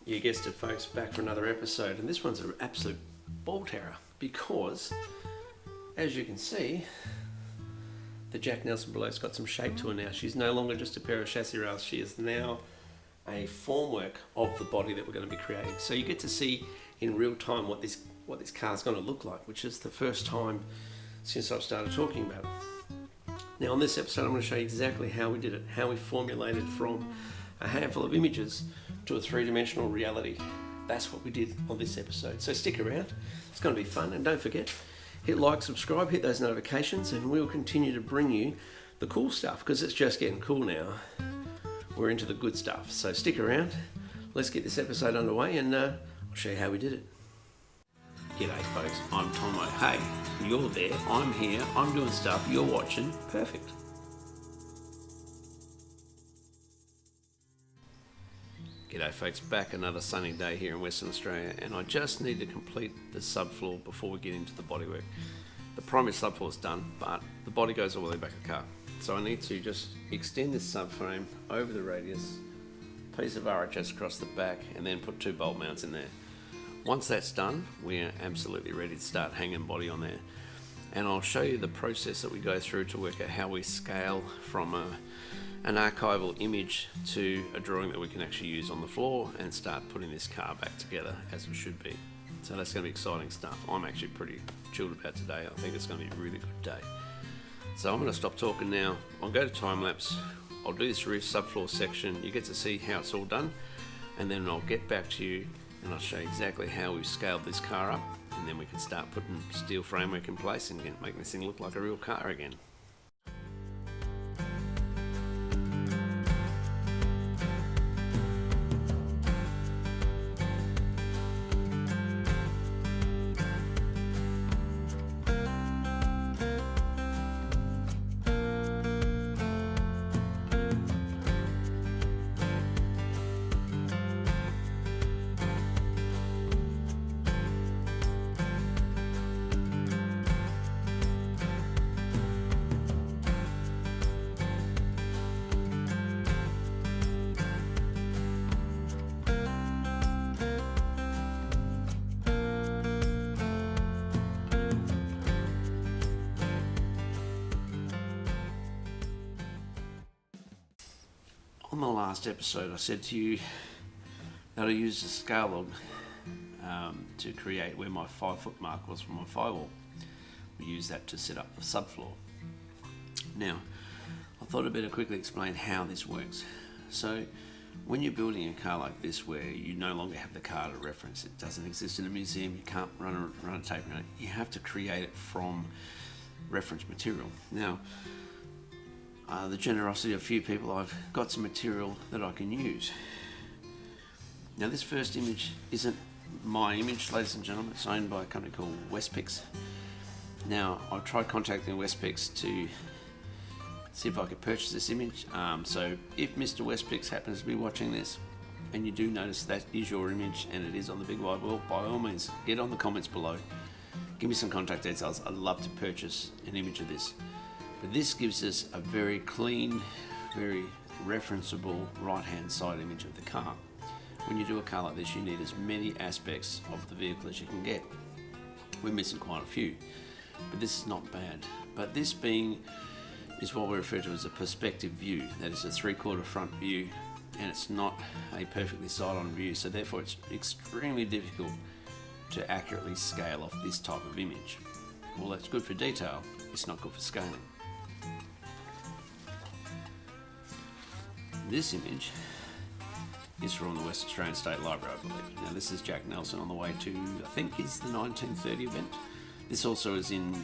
You guessed it, folks, back for another episode, and this one's an absolute ball terror because, as you can see, the Jack Nelson Ballot's got some shape to her now. She's no longer just a pair of chassis rails, she is now a formwork of the body that we're going to be creating. So you get to see in real time what this car's going to look like, which is the first time since I've started talking about it. Now on this episode I'm going to show you exactly how we did it, how we formulated from a handful of images to a three-dimensional reality. That's what we did on this episode. So stick around, it's going to be fun, and don't forget, hit like, subscribe, hit those notifications, and we'll continue to bring you the cool stuff because it's just getting cool now. We're into the good stuff, so stick around. Let's get this episode underway and I'll show you how we did it. G'day folks, I'm Thommo. Hey, you're there, I'm here, I'm doing stuff, you're watching, perfect. G'day folks, back another sunny day here in Western Australia, and I just need to complete the subfloor before we get into the bodywork. The primary subfloor is done, but the body goes all the way back of the car. So I need to just extend this subframe over the radius, piece of RHS across the back, and then put two bolt mounts in there. Once that's done, we're absolutely ready to start hanging body on there. And I'll show you the process that we go through to work out how we scale from an archival image to a drawing that we can actually use on the floor and start putting this car back together as it should be. So that's going to be exciting stuff. I'm actually pretty chilled about today. I think it's going to be a really good day. So I'm going to stop talking now. I'll go to time lapse. I'll do this roof subfloor section. You get to see how it's all done, and then I'll get back to you and I'll show you exactly how we've scaled this car up, and then we can start putting steel framework in place and making this thing look like a real car again. On the last episode I said to you that I used a scale log to create where my 5-foot mark was for my firewall. We used that to set up the subfloor. Now, I thought I'd better quickly explain how this works. So, when you're building a car like this where you no longer have the car to reference, it doesn't exist in a museum, you can't run a tape around it, you have to create it from reference material. Now, the generosity of a few people, I've got some material that I can use. Now this first image isn't my image, ladies and gentlemen, it's owned by a company called Westpix. Now I've tried contacting Westpix to see if I could purchase this image, so if Mr. Westpix happens to be watching this and you do notice that is your image and it is on the big wide world, by all means get on the comments below, give me some contact details. I'd love to purchase an image of this. But this gives us a very clean, very referenceable right-hand side image of the car. When you do a car like this, you need as many aspects of the vehicle as you can get. We're missing quite a few, but this is not bad. But this is what we refer to as a perspective view. That is a 3/4 front view, and it's not a perfectly side-on view, so therefore it's extremely difficult to accurately scale off this type of image. Well, that's good for detail, it's not good for scaling. This image is from the West Australian State Library, I believe. Now this is Jack Nelson on the way to, I think is the 1930 event. This also is in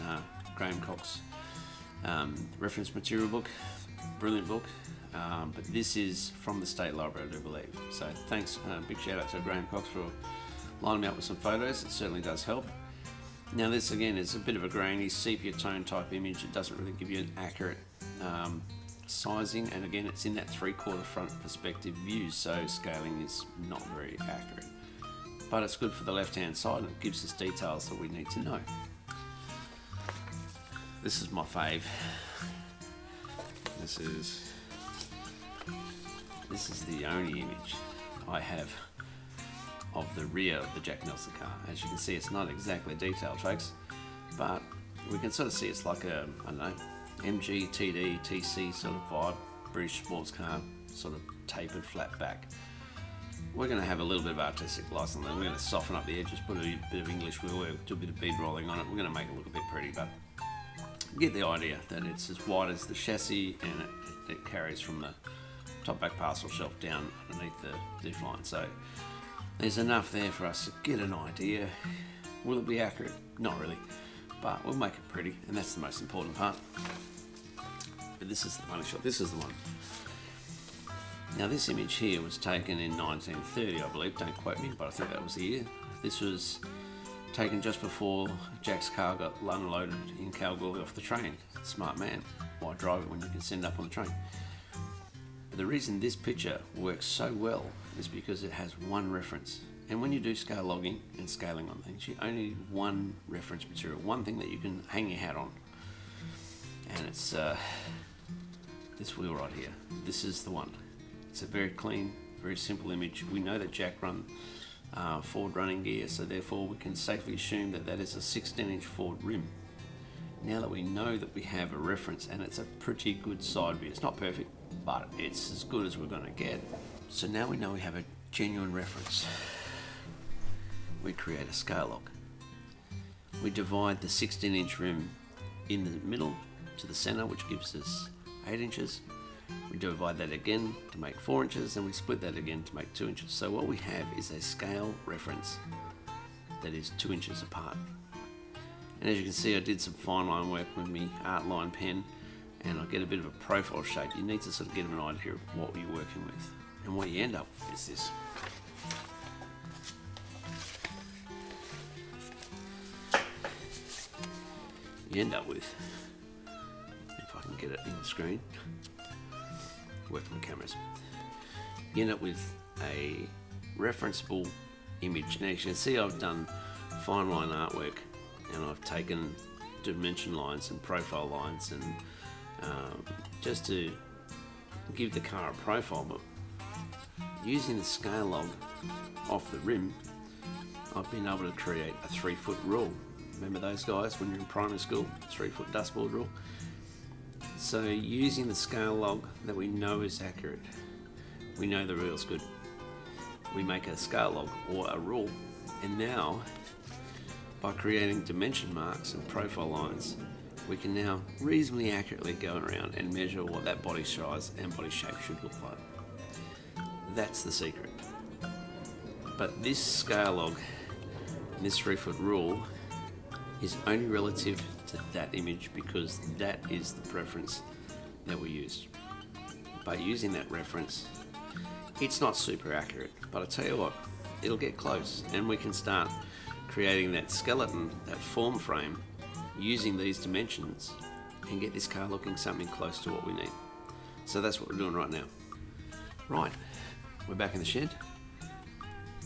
Graham Cox's reference material book, brilliant book, but this is from the State Library, I do believe. So thanks, big shout out to Graham Cox for lining me up with some photos, it certainly does help. Now this again is a bit of a grainy sepia tone type image, it doesn't really give you an accurate sizing, and again it's in that 3/4 front perspective view, so scaling is not very accurate, but it's good for the left hand side and it gives us details that we need to know. This is my fave. This is the only image I have of the rear of the Jack Nelson car. As you can see, it's not exactly detailed, folks, but we can sort of see it's like a, I don't know, MG, TD, TC sort of vibe, British sports car, sort of tapered flat back. We're going to have a little bit of artistic license, and we're going to soften up the edges, put a bit of English wheelwork, do a bit of bead rolling on it. We're going to make it look a bit pretty, but you get the idea that it's as wide as the chassis, and it carries from the top back parcel shelf down underneath the diff line. So there's enough there for us to get an idea. Will it be accurate? Not really, but we'll make it pretty, and that's the most important part. But this is the money shot. This is the one. Now this image here was taken in 1930, I believe. Don't quote me, but I think that was the year. This was taken just before Jack's car got unloaded in Kalgoorlie off the train. Smart man. Why drive it when you can send up on the train? But the reason this picture works so well is because it has one reference. And when you do scale logging and scaling on things, you only need one reference material, one thing that you can hang your hat on. And it's this wheel right here. This is the one. It's a very clean, very simple image. We know that Jack run Ford running gear, so therefore we can safely assume that that is a 16-inch Ford rim. Now that we know that we have a reference, and it's a pretty good side view. It's not perfect, but it's as good as we're going to get. So now we know we have a genuine reference. We create a scale log. We divide the 16-inch rim in the middle to the center, which gives us 8 inches. We divide that again to make 4 inches, and we split that again to make 2 inches. So what we have is a scale reference that is 2 inches apart. And as you can see, I did some fine line work with my art line pen, and I get a bit of a profile shape. You need to sort of get an idea of what you're working with. And what you end up with is this. You end up with, if I can get it in the screen, working with cameras, you end up with a referenceable image. Now you can see I've done fine line artwork, and I've taken dimension lines and profile lines, and just to give the car a profile. But using the scale log off the rim, I've been able to create a 3-foot rule. Remember those guys when you're in primary school, 3-foot dustboard rule? So using the scale log that we know is accurate, we know the rule's good. We make a scale log or a rule, and now by creating dimension marks and profile lines, we can now reasonably accurately go around and measure what that body size and body shape should look like. That's the secret. But this scale log, this 3-foot rule, is only relative to that image because that is the preference that we use. By using that reference, it's not super accurate, but I tell you what, it'll get close, and we can start creating that skeleton, that form frame, using these dimensions, and get this car looking something close to what we need. So that's what we're doing right now. Right, we're back in the shed.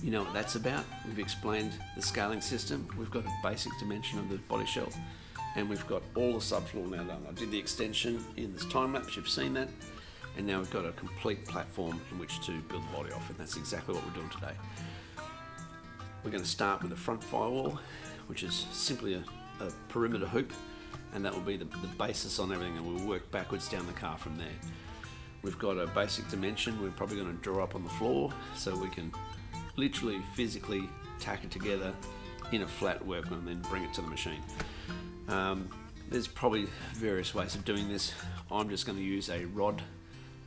You know what that's about. We've explained the scaling system. We've got a basic dimension of the body shell, and we've got all the subfloor now done. I did the extension in this time lapse, you've seen that, and now we've got a complete platform in which to build the body off, and that's exactly what we're doing today. We're going to start with the front firewall, which is simply a perimeter hoop, and that will be the basis on everything, and we'll work backwards down the car from there. We've got a basic dimension we're probably going to draw up on the floor so we can literally physically tack it together in a flat work and then bring it to the machine. There's probably various ways of doing this. I'm just going to use a rod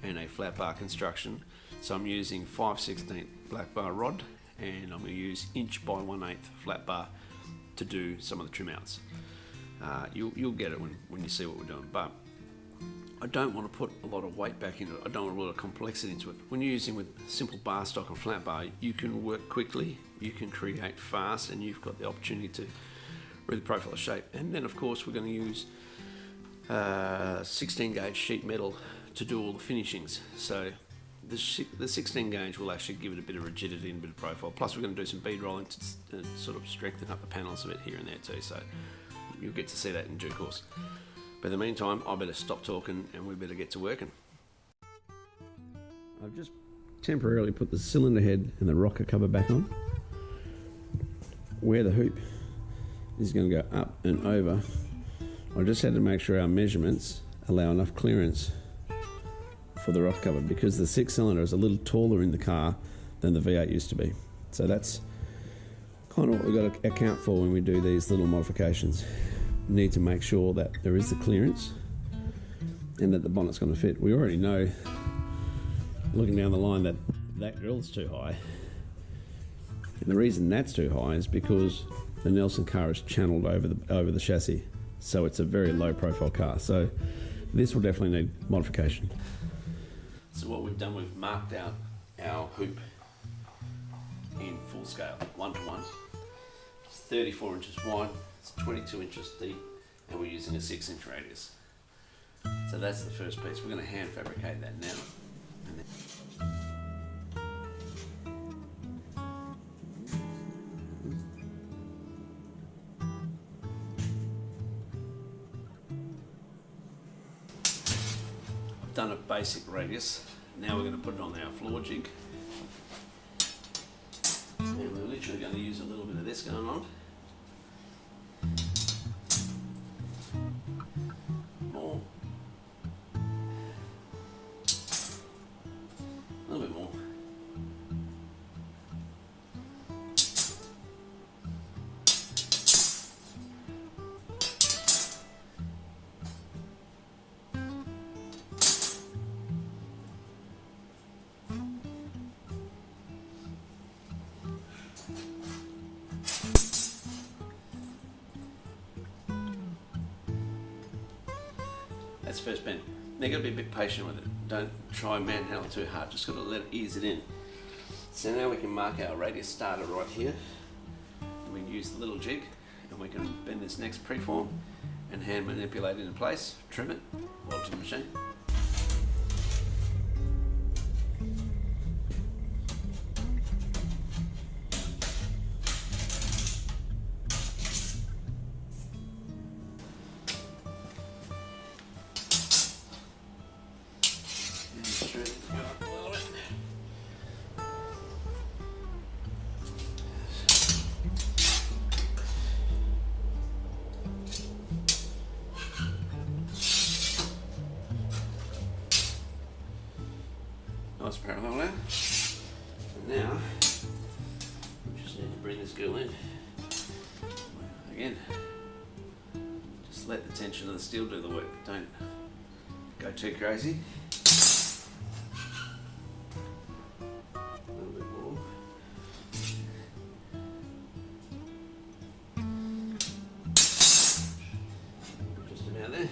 and a flat bar construction. So I'm using 5/16 black bar rod, and I'm going to use inch by 1/8 flat bar to do some of the trim outs. You'll get it when you see what we're doing, but I don't want to put a lot of weight back into it. I don't want a lot of complexity into it. When you're using with simple bar stock and flat bar, you can work quickly, you can create fast, and you've got the opportunity to really profile the shape. And then of course we're going to use 16 gauge sheet metal to do all the finishings. So the 16 gauge will actually give it a bit of rigidity and a bit of profile. Plus we're going to do some bead rolling to sort of strengthen up the panels a bit here and there too. So you'll get to see that in due course. But in the meantime, I better stop talking and we better get to working. I've just temporarily put the cylinder head and the rocker cover back on. where the hoop is going to go up and over, I just had to make sure our measurements allow enough clearance for the rock cover, because the 6-cylinder is a little taller in the car than the V8 used to be. So that's kind of what we've got to account for when we do these little modifications. We need to make sure that there is the clearance and that the bonnet's going to fit. We already know, looking down the line, that that grill's too high. And the reason that's too high is because the Nelson car is channeled over the chassis. So it's a very low profile car. So this will definitely need modification. So what we've done, we've marked out our hoop in full scale, 1:1. It's 34 inches wide, it's 22 inches deep, and we're using a 6-inch radius. So that's the first piece. We're going to hand fabricate that now. And then I've done a basic radius. Now we're going to put it on our floor jig. And we're literally going to use a little bit of this going on. More. A little bit more. That's the first bend. Now you've got to be a bit patient with it. Don't try and manhandle it too hard, just got to let it ease it in. So now we can mark our radius starter right here. And we can use the little jig and we can bend this next preform and hand manipulate it in place, trim it, weld to the machine. Nice parallel there. And now, we just need to bring this girl in. Again, just let the tension of the steel do the work. Don't go too crazy. A little bit more. Just about there.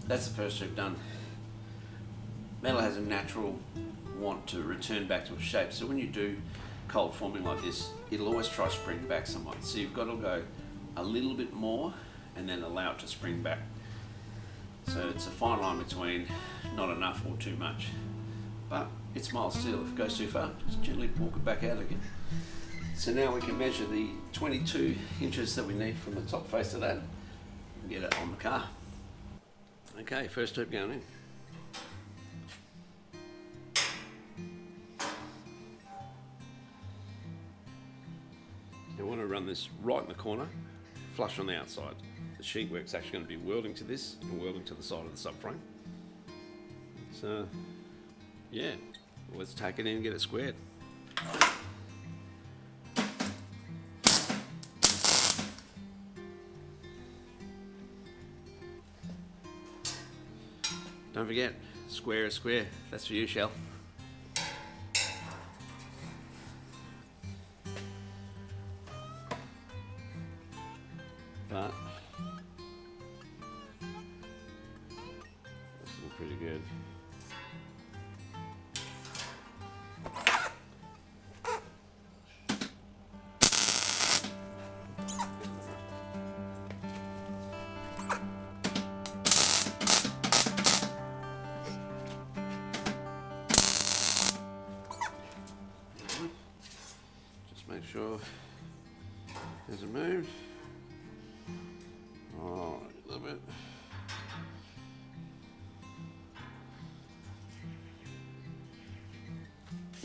That's the first hoop done. Metal has a natural want to return back to its shape, so when you do cold forming like this, it'll always try to spring back somewhat. So you've got to go a little bit more and then allow it to spring back. So it's a fine line between not enough or too much. But it's mild steel. If it goes too far, just gently walk it back out again. So now we can measure the 22 inches that we need from the top face of that and get it on the car. Okay, first hoop going in. You want to run this right in the corner, flush on the outside. The sheet work's actually going to be welding to this and welding to the side of the subframe. So, yeah, let's take it in and get it squared. Don't forget, square is square. That's for you, Shell. But that's looking pretty good. Make sure it hasn't moved. Oh, a little it.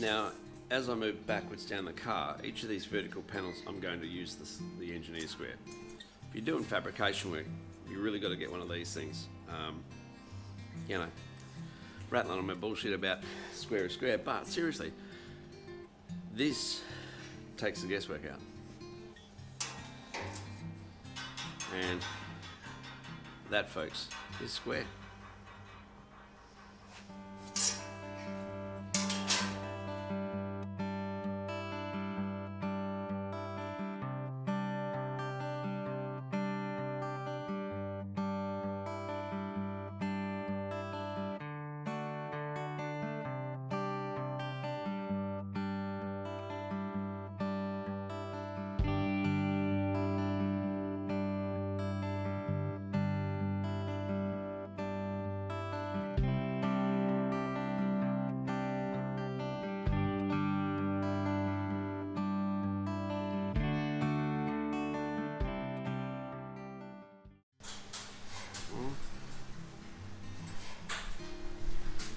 Now, as I move backwards down the car, each of these vertical panels, I'm going to use the engineer square. If you're doing fabrication work, you really got to get one of these things. You know, rattling on my bullshit about square is square, but seriously, this takes the guesswork out. And that, folks, is square.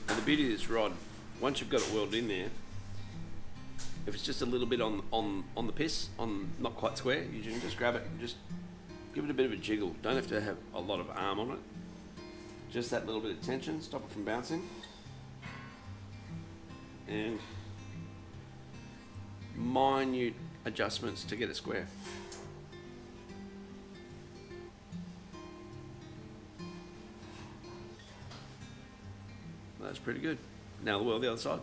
And the beauty of this rod, once you've got it welded in there, if it's just a little bit on the piss, not quite square, you can just grab it and just give it a bit of a jiggle. Don't have to have a lot of arm on it. Just that little bit of tension, stop it from bouncing. And minute adjustments to get it square. That's pretty good. Now the weld the other side.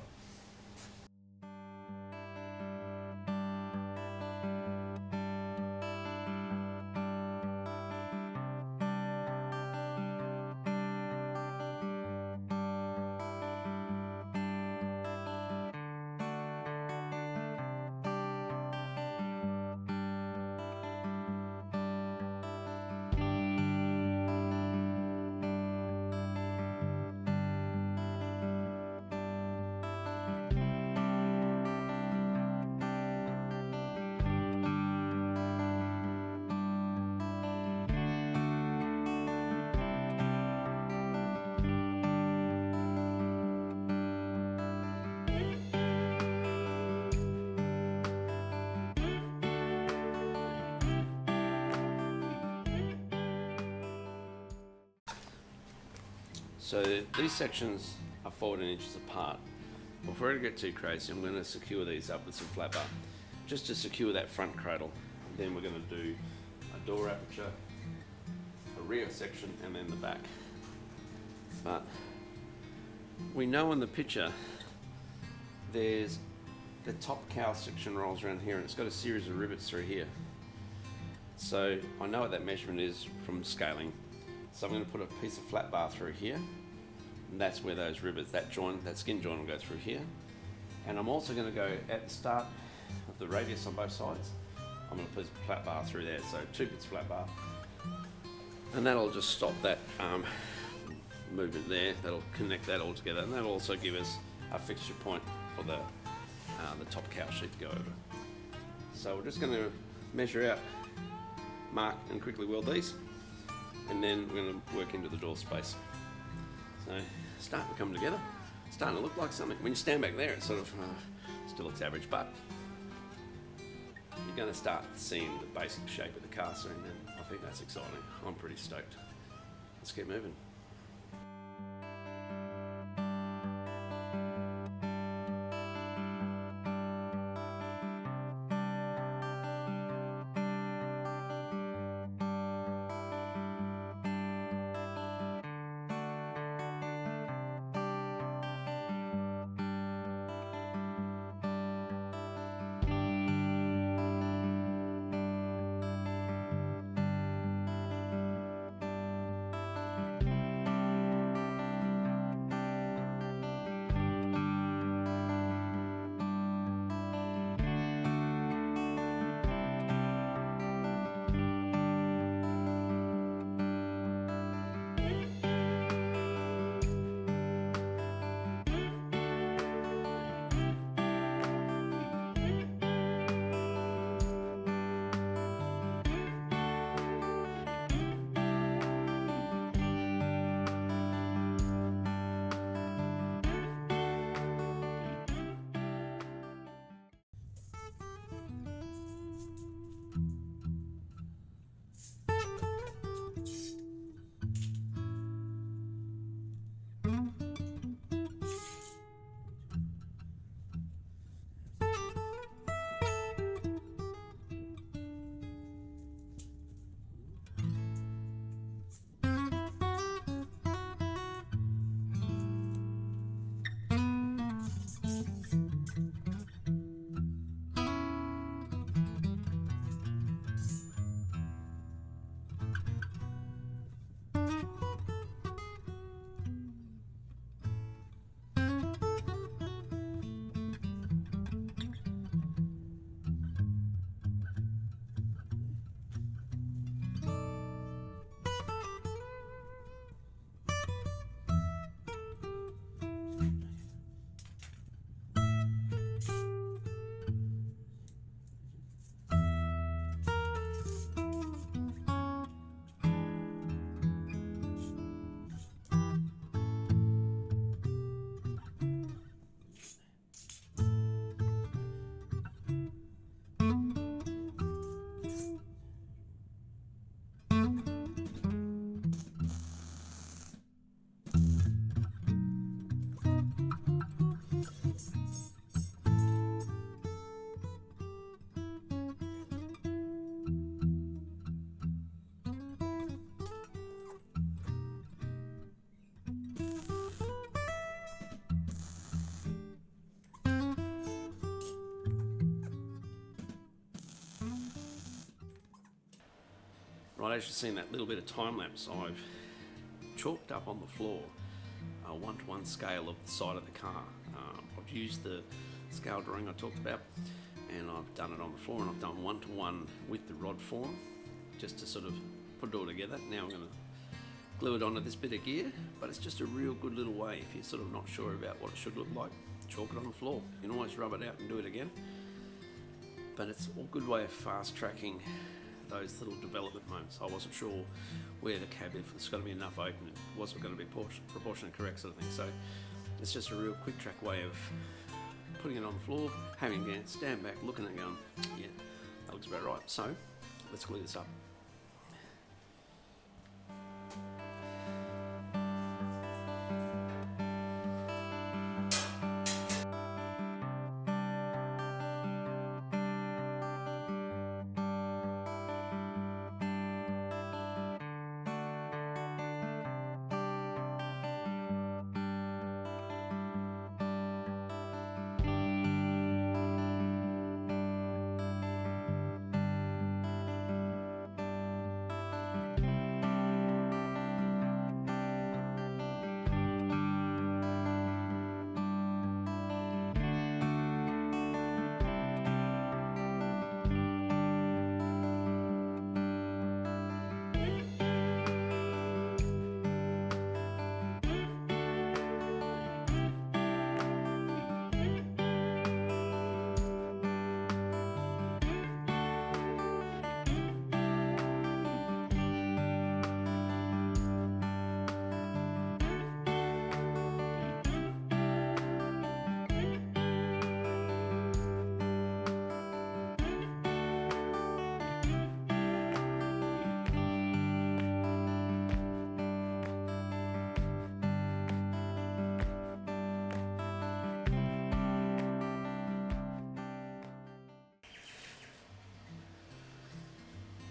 So these sections are 14 inches apart. Before I get too crazy, I'm going to secure these up with some flat bar, just to secure that front cradle. Then we're going to do a door aperture, a rear section, and then the back. But we know in the picture there's the top cowl section rolls around here, and it's got a series of rivets through here. So I know what that measurement is from scaling. So I'm going to put a piece of flat bar through here, and that's where those rivets, that joint, that skin joint will go through here. And I'm also going to go at the start of the radius on both sides. I'm going to put a flat bar through there, so 2 bits flat bar. And that'll just stop that movement there. That'll connect that all together, and that'll also give us a fixture point for the top cowl sheet to go over. So we're just going to measure out, mark, and quickly weld these. And then we're going to work into the door space. So starting to come together, starting to look like something. When you stand back there, it sort of still looks average, but you're going to start seeing the basic shape of the car soon, and I think that's exciting. I'm pretty stoked. Let's keep moving. Right, as you've seen that little bit of time lapse, I've chalked up on the floor a 1-to-1 scale of the side of the car. I've used the scale drawing I talked about, and I've done it on the floor, and I've done 1-to-1 with the rod form, just to sort of put it all together. Now I'm going to glue it onto this bit of gear, but it's just a real good little way if you're sort of not sure about what it should look like. Chalk it on the floor. You can always rub it out and do it again, but it's a good way of fast tracking those little development moments. I wasn't sure where the cab, if it's got to be enough open, was it going to be proportionally correct, sort of thing. So it's just a real quick track way of putting it on the floor, having to stand back, looking at it, going, yeah, that looks about right. So let's glue this up.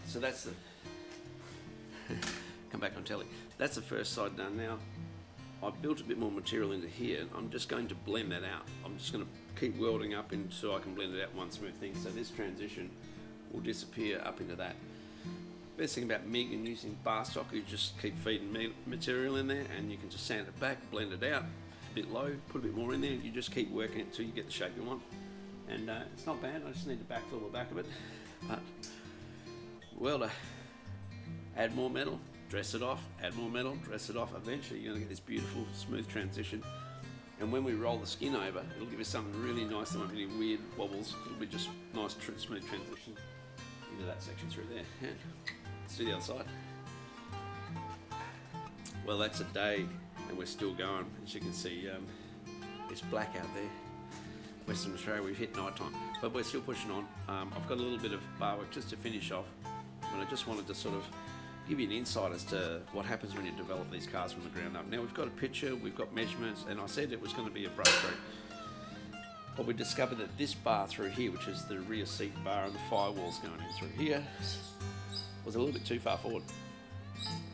So that's the come back on telly. That's the first side done. Now I've built a bit more material into here. I'm just going to blend that out. I'm just going to keep welding up so I can blend it out one smooth thing. So this transition will disappear up into that. Best thing about MIG and using bar stock, you just keep feeding material in there, and you can just sand it back, blend it out a bit low, put a bit more in there. You just keep working it until you get the shape you want, and it's not bad. I just need to backfill the back of it, but welder, add more metal, dress it off, add more metal, dress it off. Eventually you're going to get this beautiful smooth transition, and when we roll the skin over, it'll give us something really nice. There won't be any weird wobbles. It'll be just nice smooth transition into that section through there. And let's do the other side. Well, that's a day and we're still going. As you can see, it's black out there. Western Australia, we've hit night time, but we're still pushing on. I've got a little bit of bar work just to finish off, but I just wanted to sort of give you an insight as to what happens when you develop these cars from the ground up. Now we've got a picture, we've got measurements, and I said it was going to be a brush stroke. But we discovered that this bar through here, which is the rear seat bar and the firewalls going in through here, was a little bit too far forward.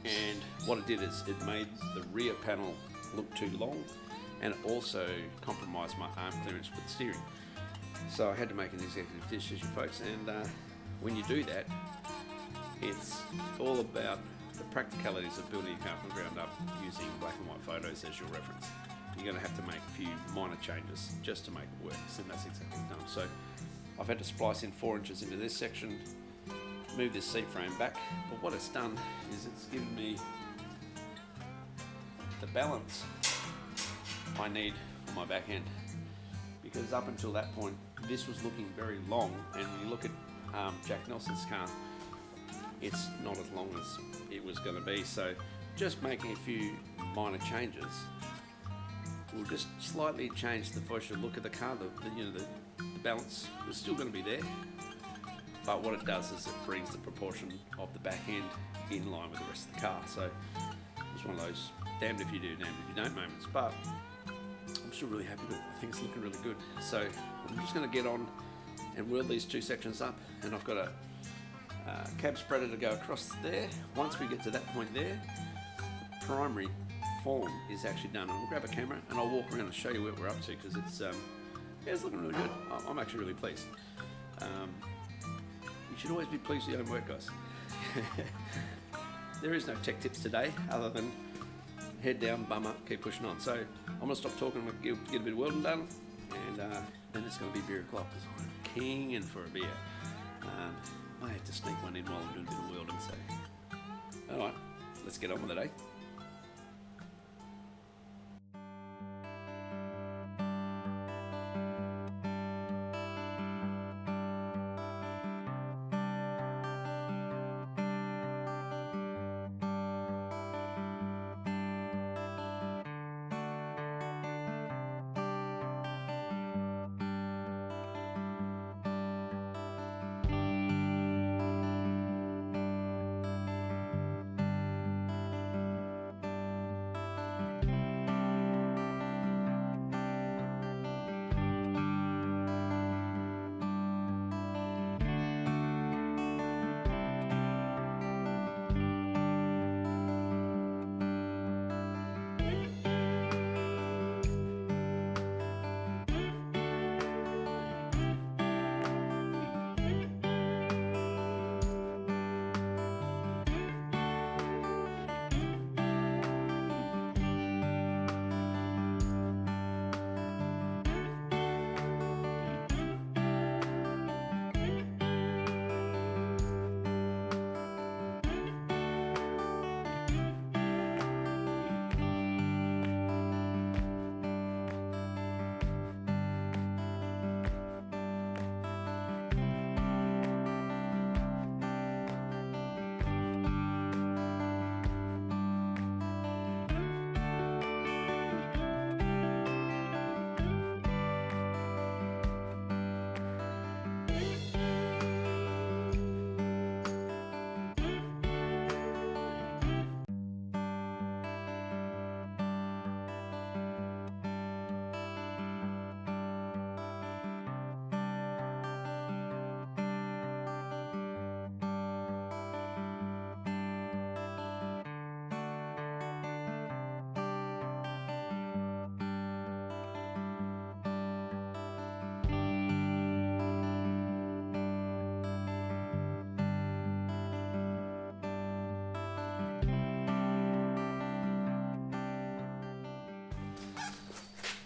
And what it did is it made the rear panel look too long, and it also compromised my arm clearance with the steering. So I had to make an executive decision, folks, and when you do that, it's all about the practicalities of building a car from the ground up using black and white photos as your reference. You're going to have to make a few minor changes just to make it work, and that's exactly what I've done. So I've had to splice in 4 inches into this section, move this seat frame back, but what it's done is it's given me the balance I need for my back end, because up until that point this was looking very long, and when you look at Jack Nelson's car, it's not as long as it was going to be. So just making a few minor changes will just slightly change the visual look of the car. The balance is still going to be there, but what it does is it brings the proportion of the back end in line with the rest of the car. So it's one of those damned if you do, damned if you don't moments, but I'm still really happy with it. I think it's looking really good. So I'm just going to get on and weld these 2 sections up, and I've got a cab spreader to go across there. Once we get to that point there, the primary form is actually done, and I'll grab a camera and I'll walk around and show you what we're up to, because it's looking really good. I'm actually really pleased. You should always be pleased with your own work, guys. There is no tech tips today other than head down, bum up, keep pushing on. So I'm going to stop talking and get a bit of welding done, and then it's going to be beer o'clock because I'm keen for a beer. I have to sneak one in while I'm doing a bit of welding. So, alright, let's get on with it, eh?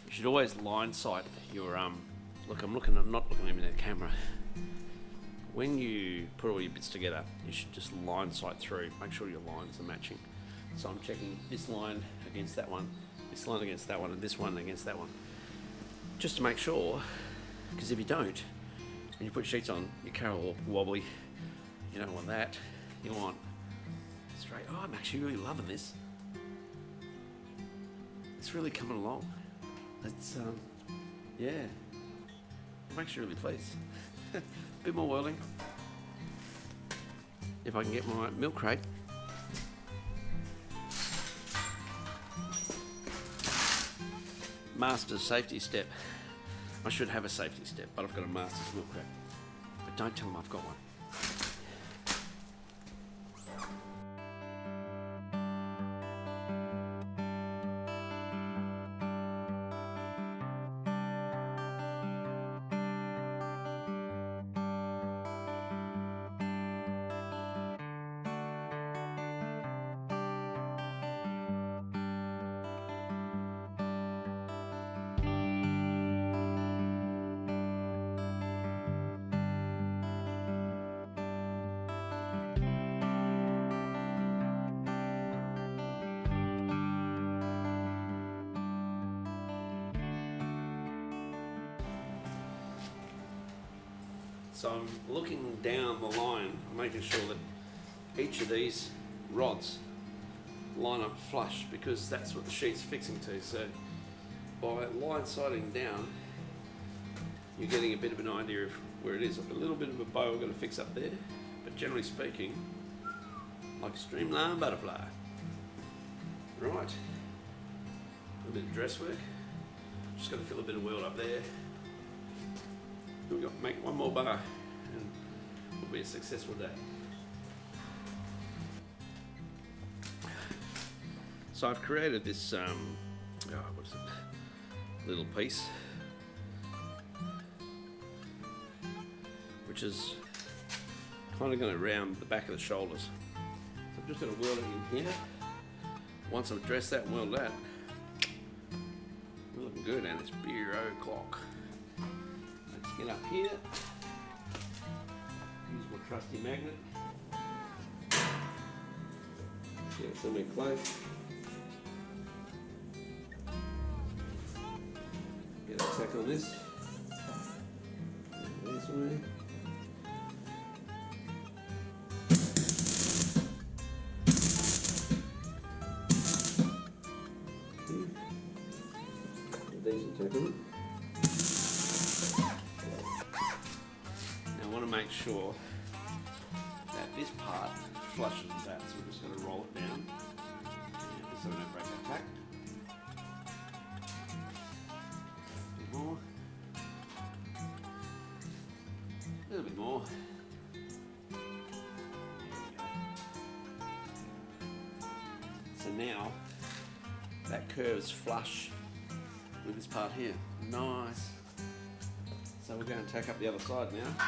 You should always line sight your look, I'm not looking even at the camera. When you put all your bits together, you should just line sight through, make sure your lines are matching. So I'm checking this line against that one, this line against that one, and this one against that one, just to make sure, because if you don't, when you put sheets on, your carol will wobbly. You don't want that. You want straight. Oh, I'm actually really loving this. It's really coming along. It's yeah, I'm actually really pleased. Bit more welding. If I can get my milk crate. Master's safety step. I should have a safety step, but I've got a master's milk crate. But don't tell them I've got one. So I'm looking down the line, making sure that each of these rods line up flush, because that's what the sheet's fixing to. So by line sighting down, you're getting a bit of an idea of where it is. A little bit of a bow I've got to fix up there, but generally speaking, like a streamline butterfly. Right, a bit of dress work. Just got to fill a bit of weld up there. We've got to make one more bar and it'll be a successful day. So I've created this what is it? Little piece, which is kind of going to round the back of the shoulders. So I'm just going to weld it in here. Once I've dressed that and welded that, we're looking good, and it's beer o'clock. Let's get up here. Use my trusty magnet. Get it somewhere close. Get a tack on this. This way. Decent tack on it. Now I want to make sure that this part flushes with that, so we're just going to roll it down so we don't break that tack. A bit more. A little bit more. There we go. So now that curve's flush with this part here. Nice. So we're going to tack up the other side now.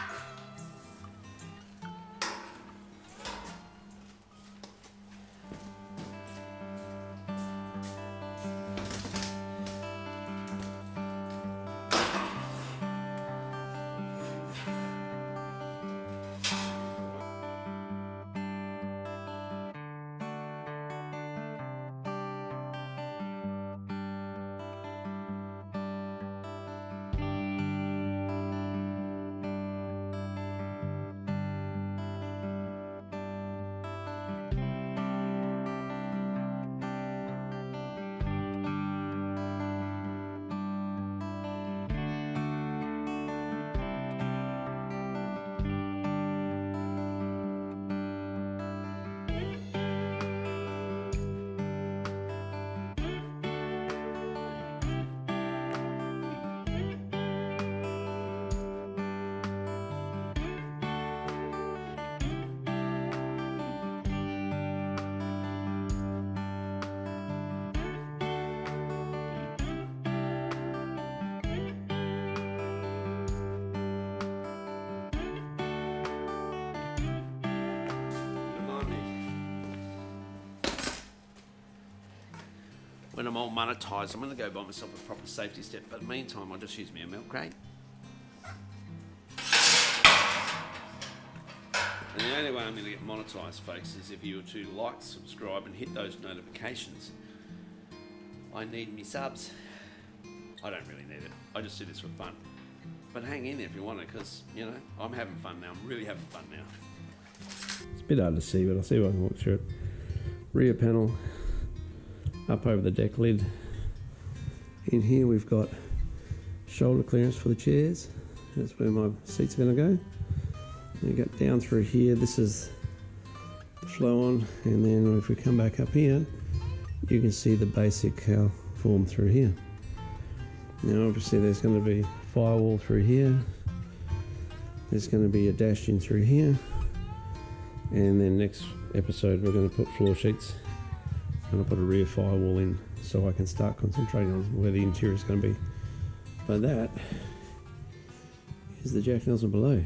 When I'm all monetized, I'm going to go buy myself a proper safety step, but in the meantime I'll just use me a milk crate. And the only way I'm going to get monetized, folks, is if you were to like, subscribe and hit those notifications. I need me subs. I don't really need it, I just do this for fun. But hang in there if you want it, because, you know, I'm having fun now, I'm really having fun now. It's a bit hard to see, but I'll see if I can walk through it. Rear panel. Up over the deck lid. In here we've got shoulder clearance for the chairs. That's where my seats are going to go. And you got down through here, this is the flow on, and then if we come back up here, you can see the basic form through here. Now obviously there's going to be firewall through here, there's going to be a dash in through here, and then next episode we're going to put floor sheets. I'm going to put a rear firewall in so I can start concentrating on where the interior is going to be. But that is the Jack Nelson Ballot.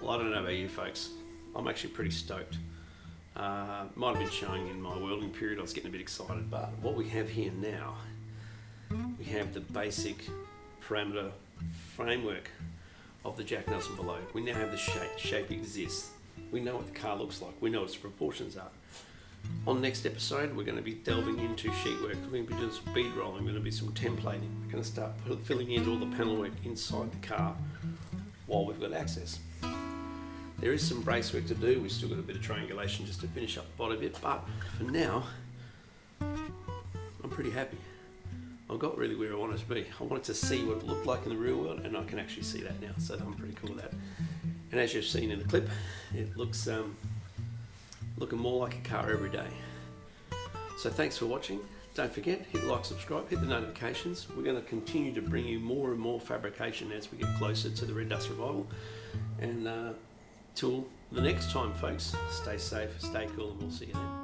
Well, I don't know about you folks, I'm actually pretty stoked. Might have been showing in my welding period, I was getting a bit excited, but what we have here now, we have the basic parameter framework of the Jack Nelson Ballot. We now have the shape exists. We know what the car looks like, we know what its proportions are. On the next episode, we're going to be delving into sheet work. We're going to be doing some bead rolling, we're going to be some templating. We're going to start filling in all the panel work inside the car while we've got access. There is some brace work to do, we've still got a bit of triangulation just to finish up the body bit, but for now, I'm pretty happy. I got really where I wanted to be. I wanted to see what it looked like in the real world, and I can actually see that now, so I'm pretty cool with that. And as you've seen in the clip, it looks looking more like a car every day. So thanks for watching. Don't forget, hit like, subscribe, hit the notifications. We're going to continue to bring you more and more fabrication as we get closer to the Red Dust Revival. And till the next time, folks, stay safe, stay cool, and we'll see you then.